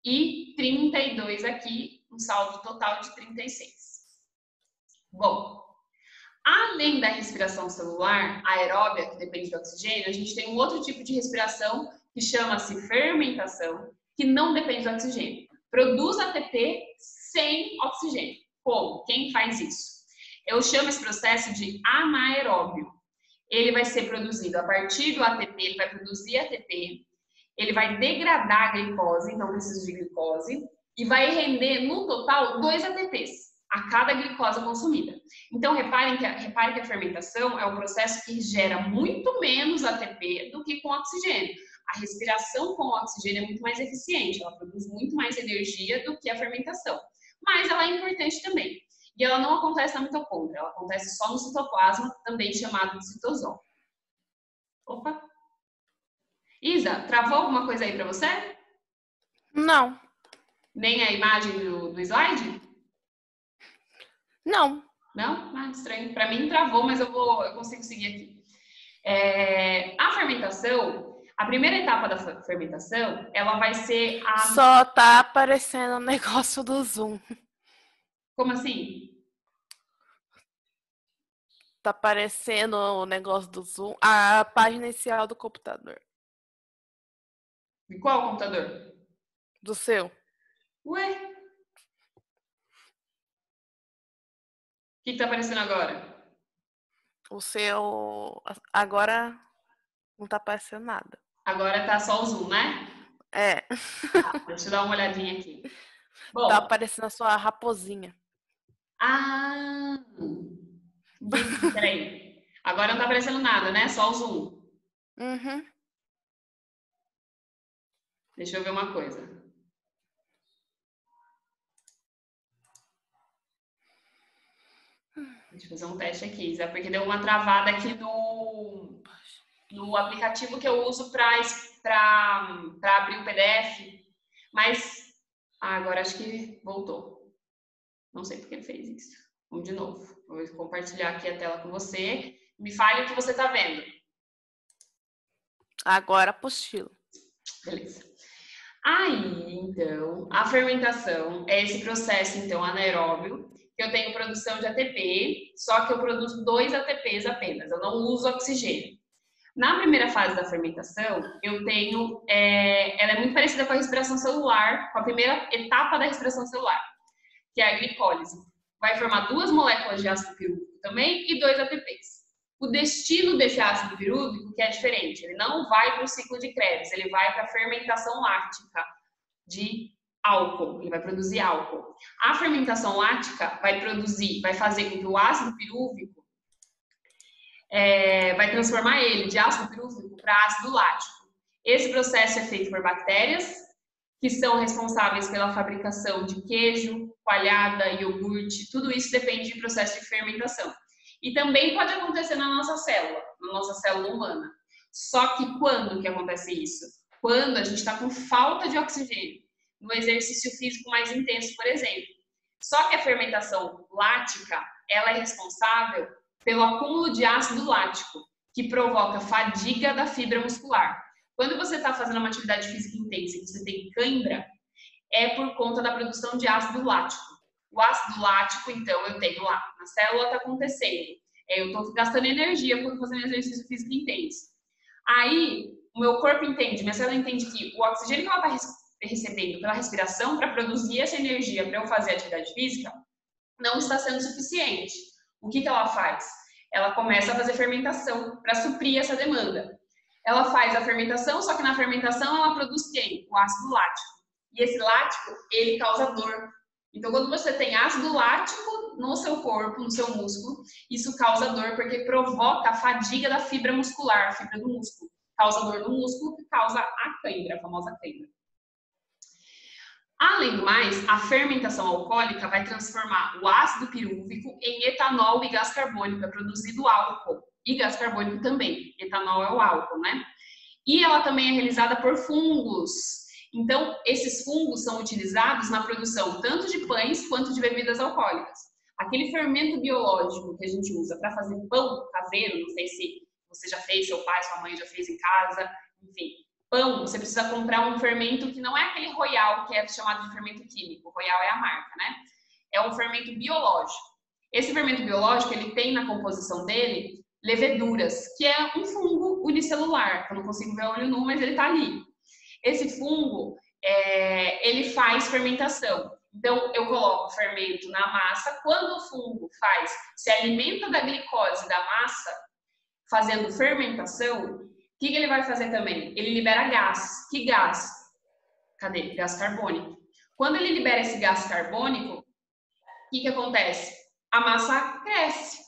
Speaker 1: e 32 aqui, um saldo total de 36. Bom, além da respiração celular aeróbia, que depende do oxigênio, a gente tem um outro tipo de respiração que chama-se fermentação, que não depende do oxigênio. Produz ATP sem oxigênio. Como? Quem faz isso? Eu chamo esse processo de anaeróbio. Ele vai ser produzido a partir do ATP, ele vai produzir ATP, ele vai degradar a glicose, então precisa de glicose, e vai render no total 2 ATPs. a cada glicose consumida. Então, repare que a fermentação é um processo que gera muito menos ATP do que com oxigênio. A respiração com oxigênio é muito mais eficiente, ela produz muito mais energia do que a fermentação. Mas ela é importante também. E ela não acontece na mitocôndria, ela acontece só no citoplasma, também chamado de citosol. Opa! Isa, travou alguma coisa aí para você?
Speaker 2: Não.
Speaker 1: Nem a imagem do slide?
Speaker 2: Não.
Speaker 1: Não? Ah, estranho. Para mim travou, mas eu consigo seguir aqui. A fermentação, a primeira etapa da fermentação, ela vai ser a...
Speaker 2: Só tá aparecendo o negócio do Zoom.
Speaker 1: Como assim?
Speaker 2: Tá aparecendo o negócio do Zoom, a página inicial do computador.
Speaker 1: De qual computador?
Speaker 2: Do seu.
Speaker 1: Ué? O que tá aparecendo agora?
Speaker 2: O seu... Agora não tá aparecendo nada.
Speaker 1: Agora tá só o Zoom, né?
Speaker 2: É.
Speaker 1: Deixa eu dar uma olhadinha aqui. Bom,
Speaker 2: Tá aparecendo a sua raposinha.
Speaker 1: Ah! Entendi, peraí. Agora não tá aparecendo nada, né? Só o Zoom.
Speaker 2: Uhum.
Speaker 1: Deixa eu ver uma coisa. Deixa eu fazer um teste aqui, Zé, porque deu uma travada aqui no aplicativo que eu uso para abrir o PDF. Mas agora acho que voltou. Não sei por que ele fez isso. Vamos de novo. Vou compartilhar aqui a tela com você. Me fale o que você está vendo.
Speaker 2: Agora apostila.
Speaker 1: Beleza. Aí, então, a fermentação é esse processo, então, anaeróbio, que eu tenho produção de ATP, só que eu produzo 2 ATPs apenas, eu não uso oxigênio. Na primeira fase da fermentação, eu tenho, ela é muito parecida com a respiração celular, com a primeira etapa da respiração celular, que é a glicólise. Vai formar 2 moléculas de ácido pirúvico também e 2 ATPs. O destino desse ácido pirúvico que é diferente, ele não vai para o ciclo de Krebs, ele vai para a fermentação láctica de álcool, ele vai produzir álcool. A fermentação láctica vai fazer com que o ácido pirúvico vai transformar ele de ácido pirúvico para ácido lático. Esse processo é feito por bactérias, que são responsáveis pela fabricação de queijo, coalhada, iogurte, tudo isso depende de processo de fermentação. E também pode acontecer na nossa célula humana. Só que quando que acontece isso? Quando a gente está com falta de oxigênio, no exercício físico mais intenso, por exemplo. Só que a fermentação lática, ela é responsável pelo acúmulo de ácido lático, que provoca fadiga da fibra muscular. Quando você está fazendo uma atividade física intensa e você tem cãibra, é por conta da produção de ácido lático. O ácido lático, então, eu tenho lá, na célula está acontecendo. Eu estou gastando energia quando fazendo exercício físico intenso. Aí, o meu corpo entende, minha célula entende que o oxigênio que ela está recebendo pela respiração para produzir essa energia para eu fazer atividade física não está sendo suficiente. O que ela faz? Ela começa a fazer fermentação para suprir essa demanda. Ela faz a fermentação, só que na fermentação ela produz quem? O ácido lático. E esse lático, ele causa dor. Então, quando você tem ácido lático no seu corpo, no seu músculo, isso causa dor porque provoca a fadiga da fibra muscular, a fibra do músculo. Causa dor no músculo, que causa a cãibra, a famosa cãibra. Além do mais, a fermentação alcoólica vai transformar o ácido pirúvico em etanol e gás carbônico, é produzido álcool. E gás carbônico também. Etanol é o álcool, né? E ela também é realizada por fungos. Então, esses fungos são utilizados na produção tanto de pães quanto de bebidas alcoólicas. Aquele fermento biológico que a gente usa para fazer pão caseiro, não sei se você já fez, seu pai, sua mãe já fez em casa, enfim. Pão, você precisa comprar um fermento que não é aquele Royal, que é chamado de fermento químico. Royal é a marca, né? É um fermento biológico. Esse fermento biológico, ele tem na composição dele leveduras, que é um fungo unicelular, que eu não consigo ver a olho nu, mas ele tá ali. Esse fungo, ele faz fermentação. Então, eu coloco fermento na massa. Quando o fungo se alimenta da glicose da massa, fazendo fermentação, o que ele vai fazer também? Ele libera gás. Que gás? Cadê? Gás carbônico. Quando ele libera esse gás carbônico, que acontece? A massa cresce.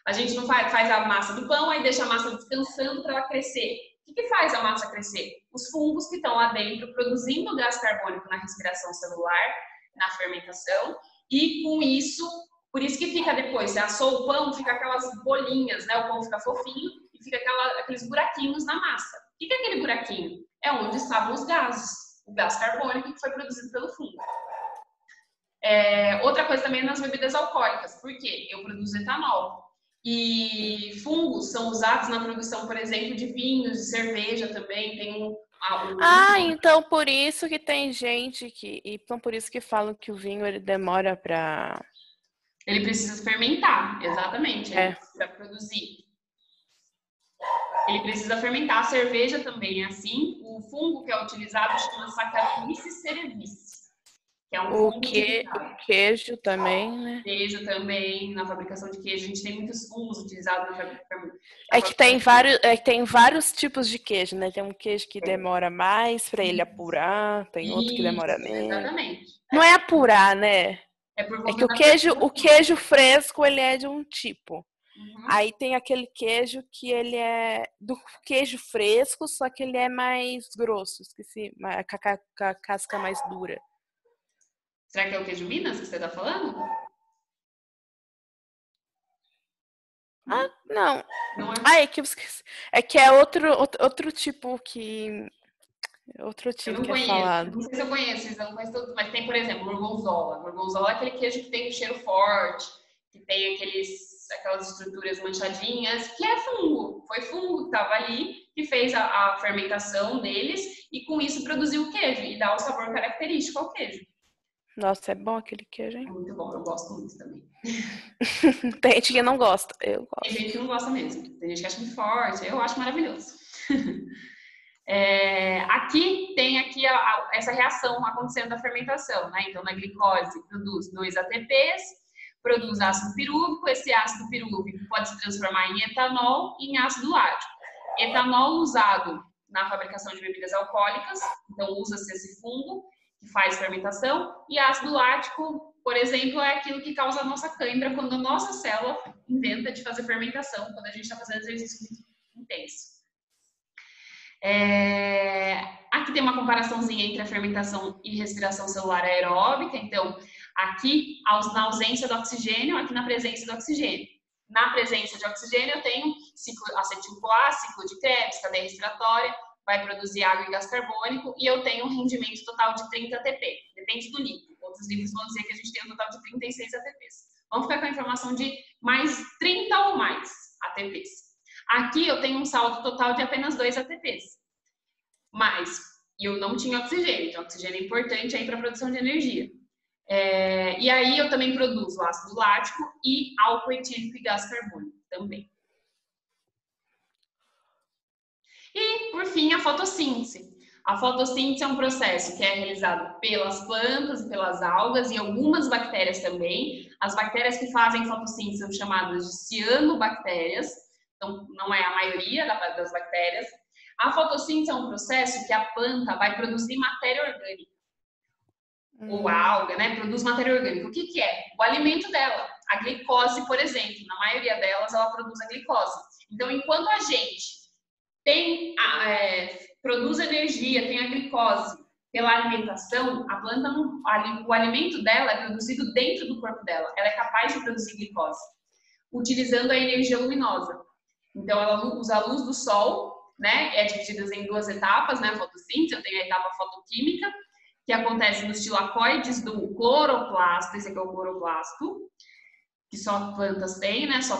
Speaker 1: A gente não faz a massa do pão, aí deixa a massa descansando para ela crescer. O que faz a massa crescer? Os fungos que estão lá dentro produzindo gás carbônico na respiração celular, na fermentação, e com isso, por isso que fica depois, você assou o pão, fica aquelas bolinhas, né? O pão fica fofinho e fica aqueles buraquinhos na massa. O que é aquele buraquinho? É onde estavam os gases, o gás carbônico que foi produzido pelo fungo. Outra coisa também é nas bebidas alcoólicas, porque eu produzo etanol. E fungos são usados na produção, por exemplo, de vinhos, de cerveja também. Tem
Speaker 2: então por isso que tem gente que... Então por isso que falam que o vinho ele demora para...
Speaker 1: Ele precisa fermentar, exatamente, para produzir. Ele precisa fermentar. A cerveja também é assim. O fungo que é utilizado chama Saccharomyces cerevisiae. Que é um fungo
Speaker 2: o queijo também, né?
Speaker 1: Queijo também, na fabricação de queijo. A gente tem muitos fungos utilizados na fabricação.
Speaker 2: Tem vários tipos de queijo, né? Tem um queijo que demora mais para ele apurar, tem outro que demora menos.
Speaker 1: Exatamente.
Speaker 2: Não é apurar, né?
Speaker 1: É que
Speaker 2: o queijo fresco, ele é de um tipo. Aí tem aquele queijo que ele é do queijo fresco, só que ele é mais grosso, esqueci, com a casca mais dura.
Speaker 1: Será que é o queijo Minas que você está falando?
Speaker 2: Não. É que é outro tipo que... Outro tipo que é falado.
Speaker 1: Não sei se eu conheço, eu não conheço todos, mas tem, por exemplo, gorgonzola. Gorgonzola é aquele queijo que tem um cheiro forte, que tem aquelas estruturas manchadinhas, que é fungo. Foi fungo que estava ali, que fez a fermentação deles e com isso produziu o queijo e dá o sabor característico ao queijo.
Speaker 2: Nossa, é bom aquele queijo, hein?
Speaker 1: É muito bom, eu gosto muito também.
Speaker 2: Tem gente que não gosta, eu gosto.
Speaker 1: Tem gente que não gosta mesmo, tem gente que acha muito forte, eu acho maravilhoso. Aqui tem essa reação acontecendo da fermentação, né? Então, na glicose produz 2 ATPs, produz ácido pirúvico, esse ácido pirúvico pode se transformar em etanol e em ácido lático. Etanol usado na fabricação de bebidas alcoólicas, então usa-se esse fungo que faz fermentação, e ácido lático, por exemplo, é aquilo que causa a nossa cãibra quando a nossa célula inventa de fazer fermentação, quando a gente está fazendo exercício muito intenso. Aqui tem uma comparaçãozinha entre a fermentação e respiração celular aeróbica. Então, aqui, na ausência do oxigênio, aqui na presença do oxigênio. Na presença de oxigênio, eu tenho ciclo acetil-CoA, ciclo de Krebs, cadeia respiratória, vai produzir água e gás carbônico, e eu tenho um rendimento total de 30 ATP. Depende do livro. Outros livros vão dizer que a gente tem um total de 36 ATPs. Vamos ficar com a informação de mais 30 ou mais ATPs. Aqui eu tenho um saldo total de apenas 2 ATPs. Mas eu não tinha oxigênio, então oxigênio é importante aí para a produção de energia. E aí eu também produzo ácido lático e álcool etílico e gás carbônico também. E, por fim, a fotossíntese. A fotossíntese é um processo que é realizado pelas plantas e pelas algas e algumas bactérias também. As bactérias que fazem fotossíntese são chamadas de cianobactérias, então não é a maioria das bactérias. A fotossíntese é um processo que a planta vai produzir matéria orgânica. Ou a alga, né, produz matéria orgânica. O que é? O alimento dela. A glicose, por exemplo, na maioria delas, ela produz a glicose. Então, enquanto a gente produz energia, tem a glicose pela alimentação, a planta o alimento dela é produzido dentro do corpo dela. Ela é capaz de produzir glicose, utilizando a energia luminosa. Então, ela usa a luz do sol, né? É dividida em 2 etapas, né? A fotossíntese, eu tenho a etapa fotoquímica, que acontece nos tilacoides do cloroplasto, esse aqui é o cloroplasto, que só plantas têm, né? Só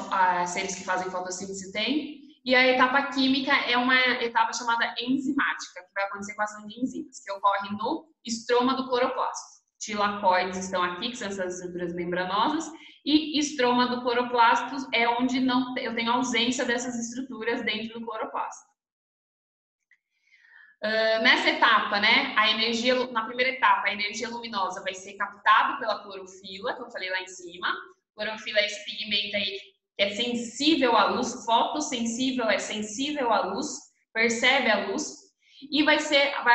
Speaker 1: seres que fazem fotossíntese têm. E a etapa química é uma etapa chamada enzimática, que vai acontecer com a ação de enzimas, que ocorre no estroma do cloroplasto. Tilacoides estão aqui, que são essas estruturas membranosas, e estroma do cloroplasto é onde eu tenho ausência dessas estruturas dentro do cloroplasto. Nessa etapa, né, na primeira etapa, a energia luminosa vai ser captada pela clorofila, que eu falei lá em cima. Clorofila é esse pigmento aí que é sensível à luz, fotossensível, é sensível à luz, percebe a luz, e vai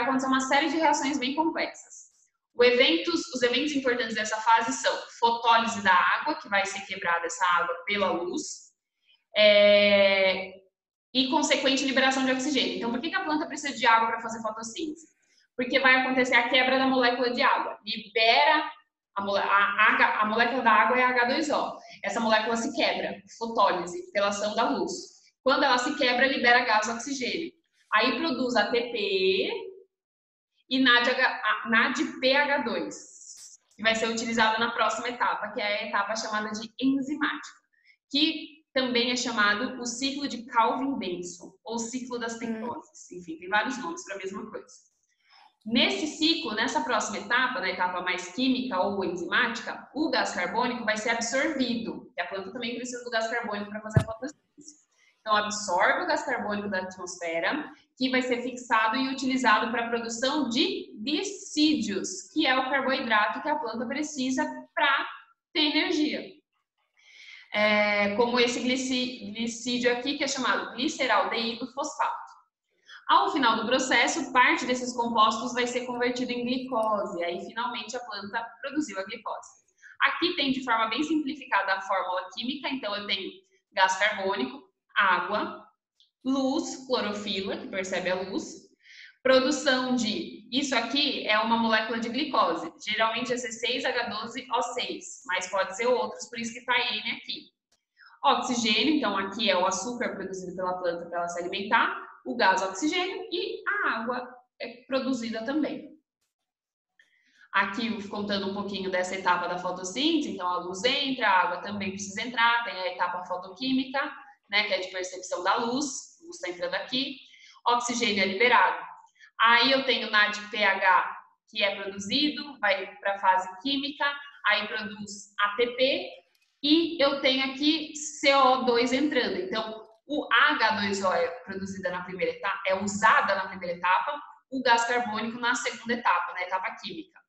Speaker 1: acontecer uma série de reações bem complexas. Os eventos importantes dessa fase são fotólise da água, que vai ser quebrada essa água pela luz, e consequente liberação de oxigênio. Então, por que a planta precisa de água para fazer fotossíntese? Porque vai acontecer a quebra da molécula de água, libera a molécula da água é a H2O. Essa molécula se quebra, fotólise, pela ação da luz. Quando ela se quebra, libera gás oxigênio. Aí produz ATP e NADPH2, que vai ser utilizada na próxima etapa, que é a etapa chamada de enzimática, que também é chamado o ciclo de Calvin-Benson, ou ciclo das pentoses. Enfim, tem vários nomes para a mesma coisa. Nesse ciclo, nessa próxima etapa, na etapa mais química ou enzimática, o gás carbônico vai ser absorvido, e a planta também precisa do gás carbônico para fazer a fotossíntese. Então, absorve o gás carbônico da atmosfera, que vai ser fixado e utilizado para a produção de glicídios, que é o carboidrato que a planta precisa para ter energia. Como esse glicídio aqui, que é chamado gliceraldeído fosfato. Ao final do processo, parte desses compostos vai ser convertido em glicose, aí finalmente a planta produziu a glicose. Aqui tem de forma bem simplificada a fórmula química, então eu tenho gás carbônico, água, luz, clorofila, que percebe a luz, produção de, isso aqui é uma molécula de glicose, geralmente é C6H12O6, mas pode ser outros, por isso que está N aqui. Oxigênio, então aqui é o açúcar produzido pela planta para ela se alimentar, o gás oxigênio e a água é produzida também. Aqui contando um pouquinho dessa etapa da fotossíntese, então a luz entra, a água também precisa entrar, tem a etapa fotoquímica, né, que é de percepção da luz, a luz está entrando aqui, oxigênio é liberado. Aí eu tenho NADPH, que é produzido, vai para a fase química, aí produz ATP, e eu tenho aqui CO2 entrando. Então, o H2O é produzida na primeira etapa, é usada na primeira etapa, o gás carbônico na segunda etapa, na etapa química,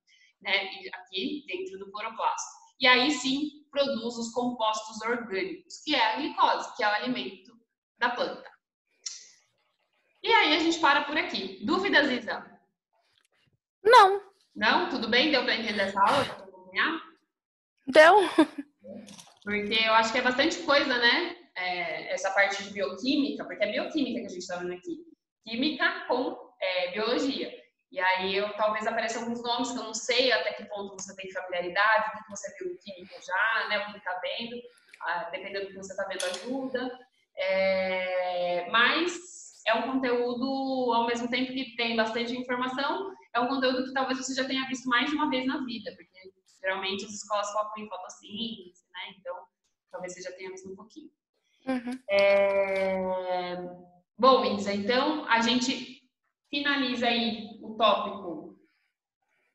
Speaker 1: né, aqui dentro do cloroplasto. E aí sim produz os compostos orgânicos, que é a glicose, que é o alimento da planta. E aí a gente para por aqui. Dúvidas, Isa?
Speaker 2: Não.
Speaker 1: Não? Tudo bem? Deu para entender essa aula? Para acompanhar?
Speaker 2: Deu.
Speaker 1: Porque eu acho que é bastante coisa, né? Essa parte de bioquímica, porque é bioquímica que a gente está vendo aqui. Química com biologia. E aí talvez apareçam alguns nomes que eu não sei até que ponto você tem familiaridade, o que você viu em química já, né? O que está vendo, dependendo do que você está vendo ajuda. Mas é um conteúdo, ao mesmo tempo que tem bastante informação, é um conteúdo que talvez você já tenha visto mais de uma vez na vida, porque geralmente as escolas focam em fotossíntese, né? Então, talvez você já tenha visto um pouquinho. Bom, Isa, então a gente finaliza aí o tópico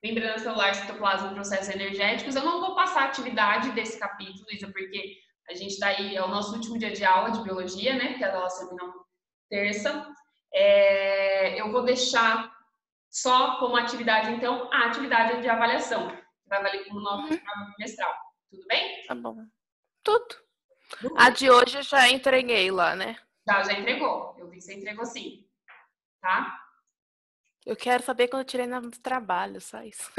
Speaker 1: membrana celular, citoplasma e processos energéticos. Eu não vou passar a atividade desse capítulo, Isa, porque a gente está aí, é o nosso último dia de aula de biologia, né? Porque a aula termina terça. Eu vou deixar só como atividade, então, a atividade de avaliação, que vai valer como nota trimestral. Tudo bem?
Speaker 2: Tá bom. Tudo. A de hoje eu já entreguei lá, né?
Speaker 1: Já entregou. Eu vi que você entregou sim. Tá?
Speaker 2: Eu quero saber quando eu tirei no trabalho, só isso.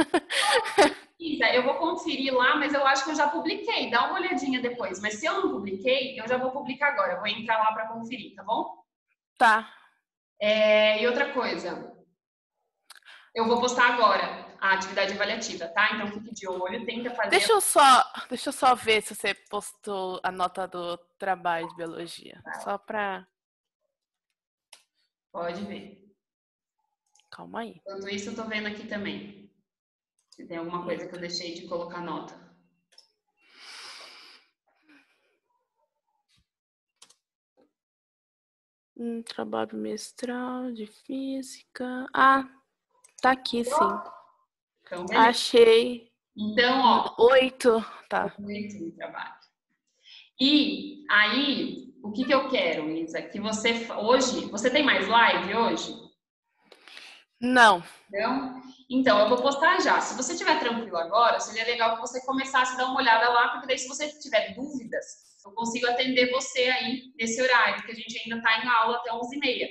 Speaker 1: Isa, eu vou conferir lá, mas eu acho que eu já publiquei. Dá uma olhadinha depois. Mas se eu não publiquei, eu já vou publicar agora. Eu vou entrar lá para conferir, tá bom?
Speaker 2: Tá.
Speaker 1: E outra coisa. Eu vou postar agora a atividade avaliativa, tá? Então fique de olho, tenta fazer.
Speaker 2: Deixa eu só ver se você postou a nota do trabalho de biologia.
Speaker 1: Tá.
Speaker 2: Só pra...
Speaker 1: Pode ver.
Speaker 2: Calma aí.
Speaker 1: Enquanto isso, eu tô vendo aqui também. Se tem alguma coisa que eu deixei de colocar nota.
Speaker 2: Trabalho mestral de física. Ah, tá aqui, sim.
Speaker 1: Então, beleza.
Speaker 2: Achei.
Speaker 1: Então, ó.
Speaker 2: 8. Tá.
Speaker 1: 8 de trabalho. E aí, o que eu quero, Isa? Que você hoje. Você tem mais live hoje?
Speaker 2: Não.
Speaker 1: Não? Então, eu vou postar já. Se você estiver tranquilo agora, seria legal que você começasse a dar uma olhada lá, porque daí se você tiver dúvidas, eu consigo atender você aí nesse horário, porque a gente ainda está em aula até 11h30.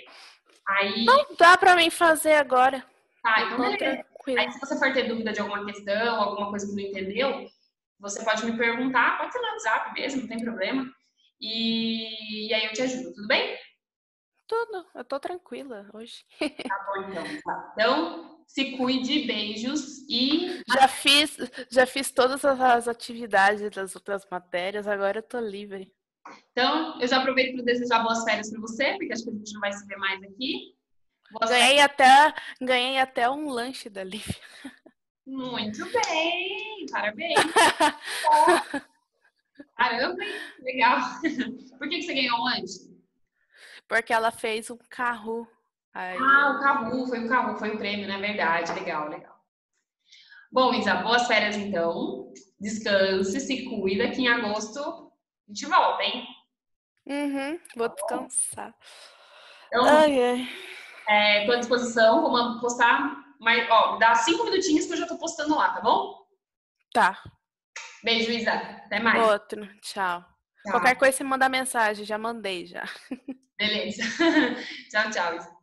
Speaker 1: Aí...
Speaker 2: Não dá para mim fazer agora.
Speaker 1: Tá, então beleza.
Speaker 2: Tranquilo.
Speaker 1: Aí, se você for ter dúvida de alguma questão, alguma coisa que não entendeu, você pode me perguntar, pode ser no WhatsApp mesmo, não tem problema. E aí eu te ajudo, tudo bem?
Speaker 2: Tudo. Eu tô tranquila hoje.
Speaker 1: Tá bom, então. Tá. Então, se cuide, beijos e
Speaker 2: Já fiz todas as atividades das outras matérias, agora eu tô livre.
Speaker 1: então, eu já aproveito para desejar boas férias para você, porque acho que a gente não vai se ver mais aqui. Boas
Speaker 2: Ganhei até um lanche da Lívia.
Speaker 1: Muito bem, parabéns. Caramba, hein? Legal. Por que você ganhou um lanche?
Speaker 2: Porque ela fez um carro. Aí
Speaker 1: Ah, o Cahu, foi o prêmio, na verdade. Legal, legal. Bom, Isa, boas férias então. Descanse, se cuida, que em agosto a gente volta, hein?
Speaker 2: vou descansar.
Speaker 1: Então,
Speaker 2: Ai, ai.
Speaker 1: tô à disposição, vou postar, mas, ó, dá 5 minutinhos que eu já tô postando lá, tá bom?
Speaker 2: Tá.
Speaker 1: Beijo, Isa. Até mais.
Speaker 2: Outro. Tchau. Qualquer
Speaker 1: Tchau.
Speaker 2: coisa você manda mensagem, já mandei já.
Speaker 1: Beleza. Tchau, tchau, Isa.